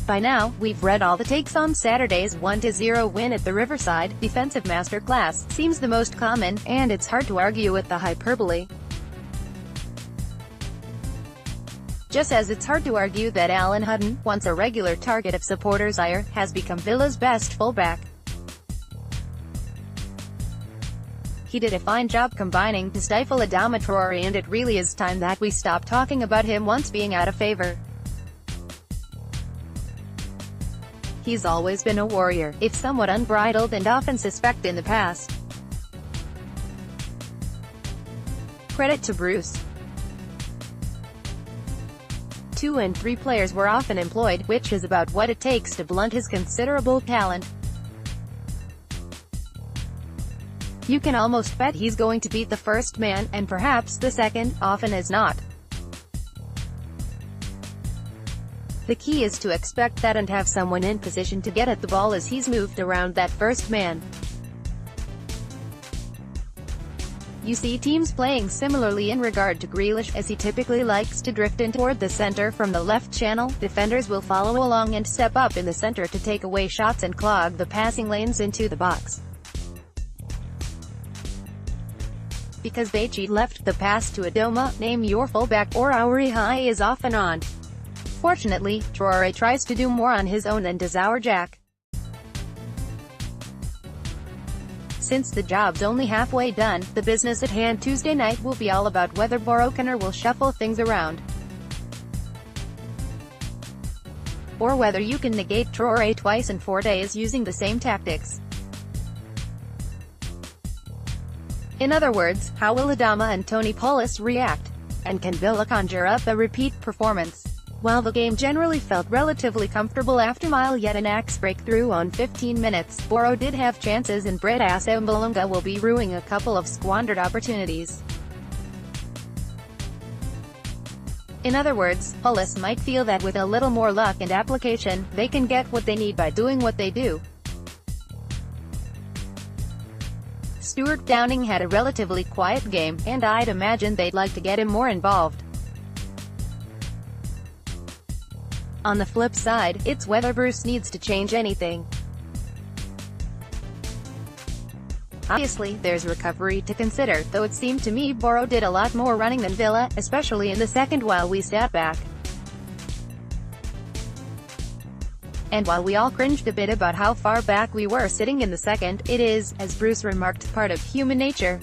By now, we've read all the takes on Saturday's 1-0 win at the Riverside. Defensive masterclass seems the most common, and it's hard to argue with the hyperbole. Just as it's hard to argue that Alan Hutton, once a regular target of supporters' ire, has become Villa's best fullback. He did a fine job combining to stifle Adama Traore, and it really is time that we stop talking about him once being out of favor. He's always been a warrior, if somewhat unbridled and often suspect in the past. Credit to Bruce. 2 and 3 players were often employed, which is about what it takes to blunt his considerable talent. You can almost bet he's going to beat the first man, and perhaps the second, often as not. The key is to expect that and have someone in position to get at the ball as he's moved around that first man. You see teams playing similarly in regard to Grealish, as he typically likes to drift in toward the center from the left channel. Defenders will follow along and step up in the center to take away shots and clog the passing lanes into the box. Because Baichi left the pass to Adama, name your fullback, or our high is off and on. Fortunately, Traore tries to do more on his own than does our Jack. Since the job's only halfway done, the business at hand Tuesday night will be all about whether Boro will shuffle things around, or whether you can negate Traore twice in 4 days using the same tactics. In other words, how will Adama and Tony Pulis react? And can Villa conjure up a repeat performance? While the game generally felt relatively comfortable after Yettenak's breakthrough on 15 minutes, Boro did have chances, and Brett Asombalonga will be ruining a couple of squandered opportunities. In other words, Pulis might feel that with a little more luck and application, they can get what they need by doing what they do. Stuart Downing had a relatively quiet game, and I'd imagine they'd like to get him more involved. On the flip side, it's whether Bruce needs to change anything. Obviously, there's recovery to consider, though it seemed to me Boro did a lot more running than Villa, especially in the second while we sat back. And while we all cringed a bit about how far back we were sitting in the second, it is, as Bruce remarked, part of human nature.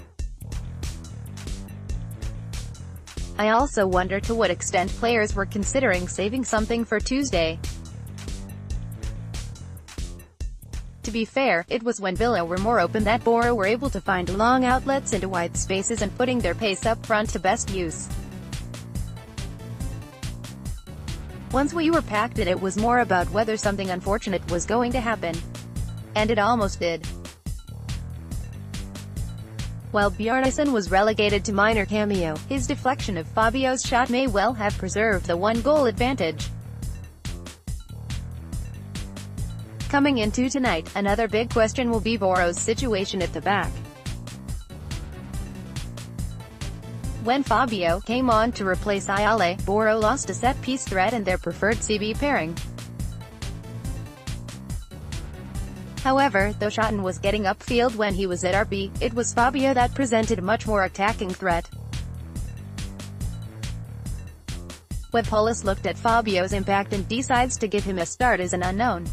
I also wonder to what extent players were considering saving something for Tuesday. To be fair, it was when Villa were more open that Boro were able to find long outlets into wide spaces and putting their pace up front to best use. Once we were packed in, it was more about whether something unfortunate was going to happen. And it almost did. While Bjarnason was relegated to minor cameo, his deflection of Fabio's shot may well have preserved the one-goal advantage. Coming into tonight, another big question will be Boro's situation at the back. When Fabio came on to replace Ayale, Boro lost a set-piece threat and their preferred CB pairing. However, though Shotton was getting upfield when he was at RB, it was Fabio that presented a much more attacking threat. When Pulis looked at Fabio's impact and decides to give him a start is an unknown.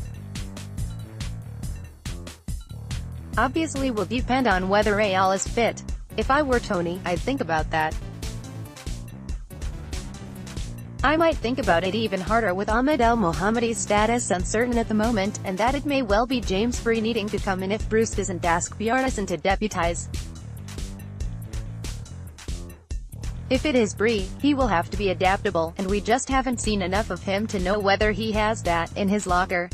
Obviously will depend on whether Ayale is fit. If I were Tony, I'd think about that. I might think about it even harder with Ahmed El Mohammadi's status uncertain at the moment, and that it may well be James Free needing to come in if Bruce doesn't ask Bjarnason to deputize. If it is Bree, he will have to be adaptable, and we just haven't seen enough of him to know whether he has that in his locker.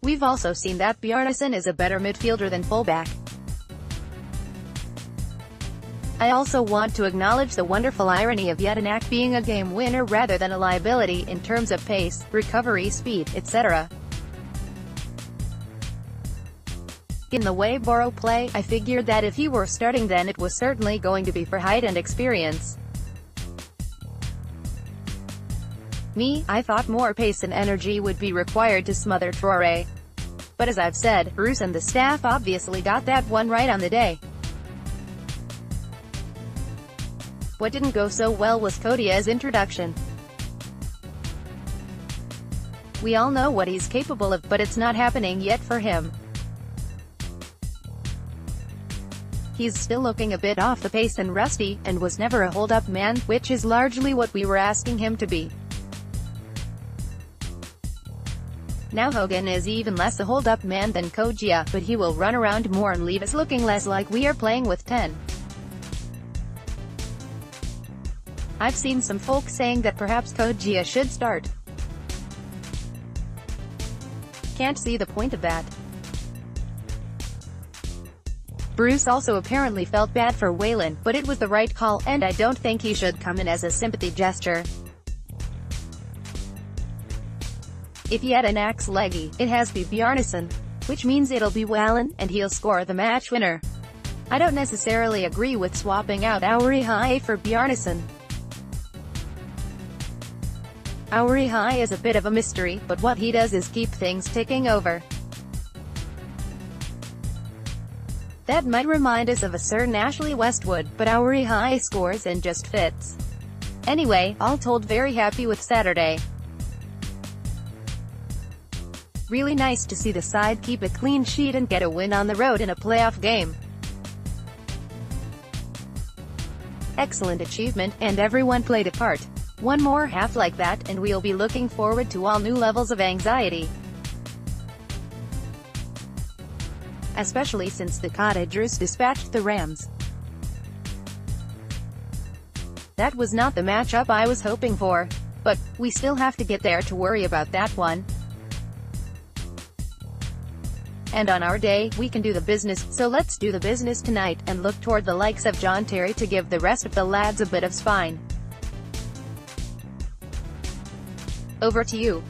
We've also seen that Bjarnason is a better midfielder than fullback. I also want to acknowledge the wonderful irony of Yettenak being a game winner rather than a liability in terms of pace, recovery speed, etc. In the way Boro play, I figured that if he were starting then it was certainly going to be for height and experience. Me, I thought more pace and energy would be required to smother Traore. But as I've said, Bruce and the staff obviously got that one right on the day. What didn't go so well was Kodia's introduction. We all know what he's capable of, but it's not happening yet for him. He's still looking a bit off the pace and rusty, and was never a hold-up man, which is largely what we were asking him to be. Now Hogan is even less a hold-up man than Kodia, but he will run around more and leave us looking less like we are playing with 10. I've seen some folk saying that perhaps Kodia should start. Can't see the point of that. Bruce also apparently felt bad for Waylon, but it was the right call, and I don't think he should come in as a sympathy gesture. If he had an axe leggy, it has to be Bjarnason, which means it'll be Waylon, and he'll score the match winner. I don't necessarily agree with swapping out Auri High for Bjarnason. Auri High is a bit of a mystery, but what he does is keep things ticking over. That might remind us of a certain Ashley Westwood, but Auri High scores and just fits. Anyway, all told, very happy with Saturday. Really nice to see the side keep a clean sheet and get a win on the road in a playoff game. Excellent achievement, and everyone played a part. One more half like that, and we'll be looking forward to all new levels of anxiety. Especially since the Cottagers dispatched the Rams. That was not the matchup I was hoping for. But we still have to get there to worry about that one. And on our day, we can do the business, so let's do the business tonight, and look toward the likes of John Terry to give the rest of the lads a bit of spine. Over to you.